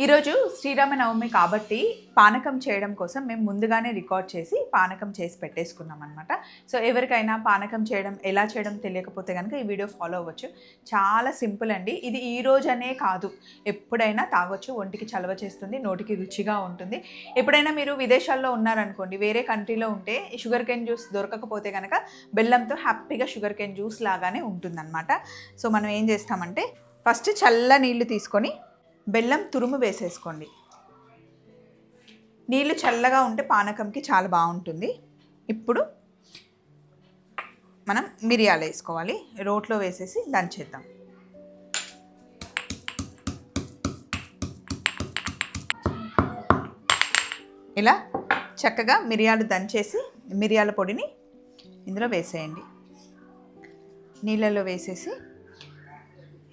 ఈరోజు శ్రీరామనవమి కాబట్టి పానకం చేయడం కోసం మేము ముందుగానే రికార్డ్ చేసి పానకం చేసి పెట్టేసుకున్నాం అనమాట. సో ఎవరికైనా పానకం చేయడం ఎలా చేయడం తెలియకపోతే కనుక ఈ వీడియో ఫాలో అవ్వచ్చు. చాలా సింపుల్ అండి. ఇది ఈ రోజనే కాదు, ఎప్పుడైనా తాగొచ్చు. ఒంటికి చలవ చేస్తుంది, నోటికి రుచిగా ఉంటుంది. ఎప్పుడైనా మీరు విదేశాల్లో ఉన్నారనుకోండి, వేరే కంట్రీలో ఉంటే షుగర్ కేన్ జ్యూస్ దొరకకపోతే కనుక బెల్లంతో హ్యాపీగా షుగర్ కేన్ జ్యూస్ లాగానే ఉంటుందన్నమాట. సో మనం ఏం చేస్తామంటే ఫస్ట్ చల్ల నీళ్ళు తీసుకొని బెల్లం తురుము వేసేసుకోండి. నీళ్ళు చల్లగా ఉంటే పానకంకి చాలా బాగుంటుంది. ఇప్పుడు మనం మిరియాలు వేసుకోవాలి. రోట్లో వేసేసి దంచేద్దాం. ఇలా చక్కగా మిరియాలు దంచేసి మిరియాల పొడిని ఇందులో వేసేయండి. నీళ్ళలో వేసేసి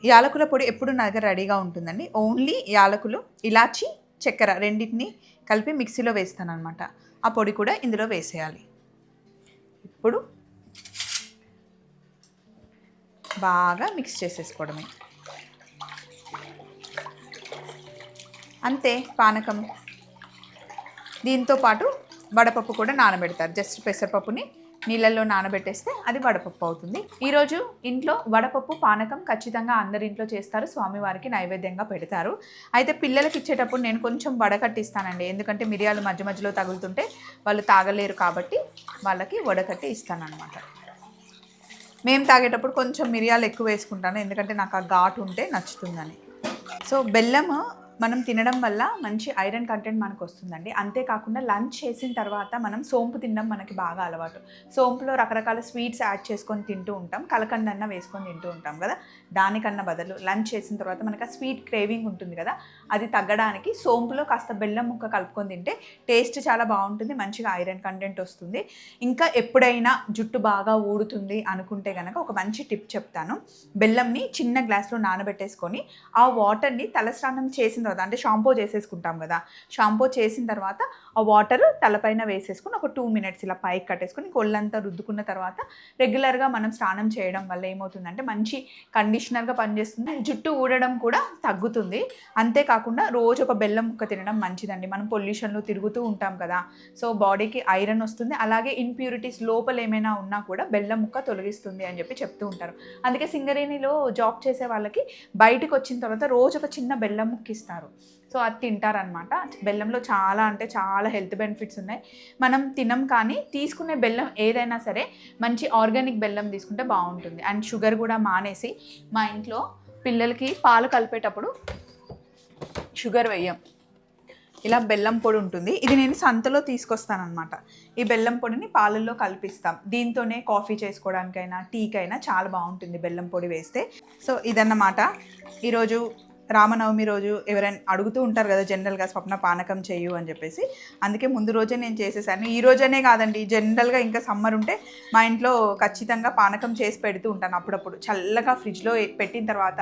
యాలకుల పొడి ఎప్పుడు నా దగ్గర రెడీగా ఉంటుందండి. ఓన్లీ యాలకులు, ఇలాచి, చక్కెర రెండింటిని కలిపి మిక్సీలో వేస్తాను అనమాట. ఆ పొడి కూడా ఇందులో వేసేయాలి. ఇప్పుడు బాగా మిక్స్ చేసేసుకోవడమే. అంతే పానకం. దీంతో పాటు వడపప్పు కూడా నానబెడతారు. జస్ట్ పెసరపప్పుని నీళ్ళల్లో నానబెట్టేస్తే అది వడపప్పు అవుతుంది. ఈరోజు ఇంట్లో వడపప్పు పానకం ఖచ్చితంగా అందరింట్లో చేస్తారు. స్వామివారికి నైవేద్యంగా పెడతారు. అయితే పిల్లలకి ఇచ్చేటప్పుడు నేను కొంచెం వడకట్టిస్తానండి. ఎందుకంటే మిరియాలు మధ్య మధ్యలో తగులుతుంటే వాళ్ళు తాగలేరు కాబట్టి వాళ్ళకి వడకట్టి ఇస్తానన్నమాట. మేము తాగేటప్పుడు కొంచెం మిరియాలు ఎక్కువ వేసుకుంటాను, ఎందుకంటే నాకు ఆ ఘాటు ఉంటే నచ్చుతుందని. సో బెల్లము మనం తినడం వల్ల మంచి ఐరన్ కంటెంట్ మనకు వస్తుందండి. అంతేకాకుండా లంచ్ చేసిన తర్వాత మనం సోంపు తినడం మనకి బాగా అలవాటు. సోంపులో రకరకాల స్వీట్స్ యాడ్ చేసుకొని తింటూ ఉంటాం, కలకండన్న వేసుకొని తింటూ ఉంటాం కదా. దానికన్నా బదులు లంచ్ చేసిన తర్వాత మనకు ఆ స్వీట్ క్రేవింగ్ ఉంటుంది కదా, అది తగ్గడానికి సోంపులో కాస్త బెల్లం ముక్క కలుపుకొని తింటే టేస్ట్ చాలా బాగుంటుంది, మంచిగా ఐరన్ కంటెంట్ వస్తుంది. ఇంకా ఎప్పుడైనా జుట్టు బాగా ఊడుతుంది అనుకుంటే కనుక ఒక మంచి టిప్ చెప్తాను. బెల్లంని చిన్న గ్లాస్లో నానబెట్టేసుకొని ఆ వాటర్ని తలస్నానం చేసిన తర్వాత, అంటే షాంపూ చేసేసుకుంటాం కదా, షాంపూ చేసిన తర్వాత ఆ వాటర్ తలపైన వేసేసుకుని ఒక 2 minutes ఇలా పైకి కట్టేసుకొని ఒళ్ళంతా రుద్దుకున్న తర్వాత రెగ్యులర్గా మనం స్నానం చేయడం వల్ల ఏమవుతుందంటే మంచి కండిషనర్గా పనిచేస్తుంది, జుట్టు ఊడడం కూడా తగ్గుతుంది. అంతేకాకుండా రోజు ఒక బెల్లం ముక్క తినడం మంచిదండి. మనం పొల్యూషన్లో తిరుగుతూ ఉంటాం కదా, సో బాడీకి ఐరన్ వస్తుంది. అలాగే ఇంప్యూరిటీస్ లోపల ఏమైనా ఉన్నా కూడా బెల్లం ముక్క తొలగిస్తుంది అని చెప్పి చెప్తూ ఉంటారు. అందుకే సింగరేణిలో జాబ్ చేసే వాళ్ళకి బయటకు వచ్చిన తర్వాత రోజు ఒక చిన్న బెల్లం ముక్క ఇస్తారు. సో అది తింటారనమాట. బెల్లంలో చాలా అంటే చాలా హెల్త్ బెనిఫిట్స్ ఉన్నాయి. మనం తినం కానీ తీసుకునే బెల్లం ఏదైనా సరే మంచి ఆర్గానిక్ బెల్లం తీసుకుంటే బాగుంటుంది. అండ్ షుగర్ కూడా మానేసి, మా ఇంట్లో పిల్లలకి పాలు కలిపేటప్పుడు షుగర్ వేయం, ఇలా బెల్లం పొడి ఉంటుంది. ఇది నేను సంతలో తీసుకొస్తానమాట. ఈ బెల్లం పొడిని పాలల్లో కల్పిస్తాం. దీంతోనే కాఫీ చేసుకోవడానికైనా టీకైనా చాలా బాగుంటుంది బెల్లం పొడి వేస్తే. సో ఇదన్నమాట. ఈరోజు రామనవమి రోజు ఎవరైనా అడుగుతూ ఉంటారు కదా జనరల్గా, స్వప్న పానకం చెయ్యు అని చెప్పేసి. అందుకే ముందు రోజే నేను చేసేసాను. ఈ రోజనే కాదండి, జనరల్గా ఇంకా సమ్మర్ ఉంటే మా ఇంట్లో ఖచ్చితంగా పానకం చేసి పెడుతూ ఉంటాను అప్పుడప్పుడు. చల్లగా ఫ్రిడ్జ్లో పెట్టిన తర్వాత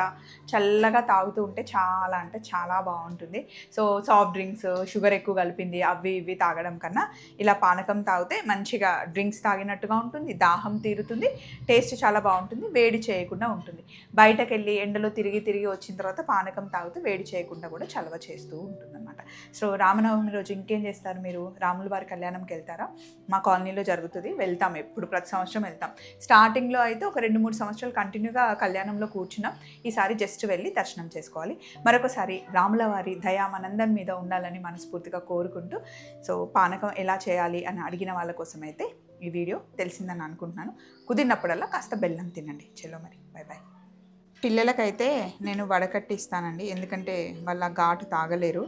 చల్లగా తాగుతూ ఉంటే చాలా అంటే చాలా బాగుంటుంది. సో సాఫ్ట్ డ్రింక్స్, షుగర్ ఎక్కువ కలిపింది అవి ఇవి తాగడం కన్నా ఇలా పానకం తాగితే మంచిగా డ్రింక్స్ తాగినట్టుగా ఉంటుంది, దాహం తీరుతుంది, టేస్ట్ చాలా బాగుంటుంది, వేడి చేయకుండా ఉంటుంది. బయటకు వెళ్ళి ఎండలో తిరిగి వచ్చిన తర్వాత పానకం తాగుతూ వేడి చేయకుండా కూడా చలవ చేస్తూ ఉంటుందన్నమాట. సో రామనవమి రోజు ఇంకేం చేస్తారు మీరు? రాముల వారి కళ్యాణంకి వెళ్తారా? మా కాలనీలో జరుగుతుంది, వెళ్తాం. ఎప్పుడు ప్రతి సంవత్సరం వెళ్తాం. స్టార్టింగ్లో అయితే ఒక 2-3 సంవత్సరాలు కంటిన్యూగా కళ్యాణంలో కూర్చున్నాం. ఈసారి జస్ట్ వెళ్ళి దర్శనం చేసుకోవాలి. మరొకసారి రాముల వారి దయా మనందరి మీద ఉండాలని మనస్ఫూర్తిగా కోరుకుంటూ, సో పానకం ఎలా చేయాలి అని అడిగిన వాళ్ళ కోసం అయితే ఈ వీడియో తెలిసిందని అనుకుంటున్నాను. కుదిరినప్పుడల్లా కాస్త బెల్లం తినండి. చలో మరి, బై బాయ్. పిల్లలకైతే నేను వడకట్టి ఇస్తానండి, ఎందుకంటే వాళ్ళ ఘాటు తాగలేరు,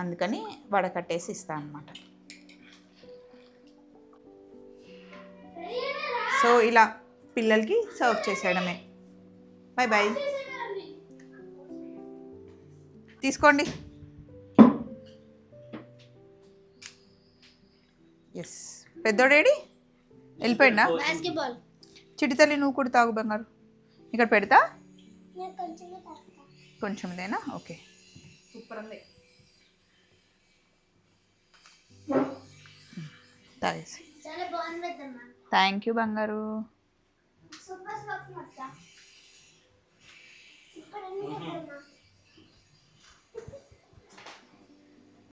అందుకని వడకట్టేసి ఇస్తాను అన్నమాట. సో ఇలా పిల్లలకి సర్వ్ చేసేయడమే. Bye bye. తీసుకోండి. ఎస్, పెద్దోడేడి వెళ్ళిపోయిందా? చిటి తల్లి నువ్వు కూడా తాగు బంగారు. ఇక్కడ పెడతా కొంచెం ఇదేనా? ఓకే, సూపర్ ఉంది. తాగేసి. థ్యాంక్ యూ బంగారు. సూపర్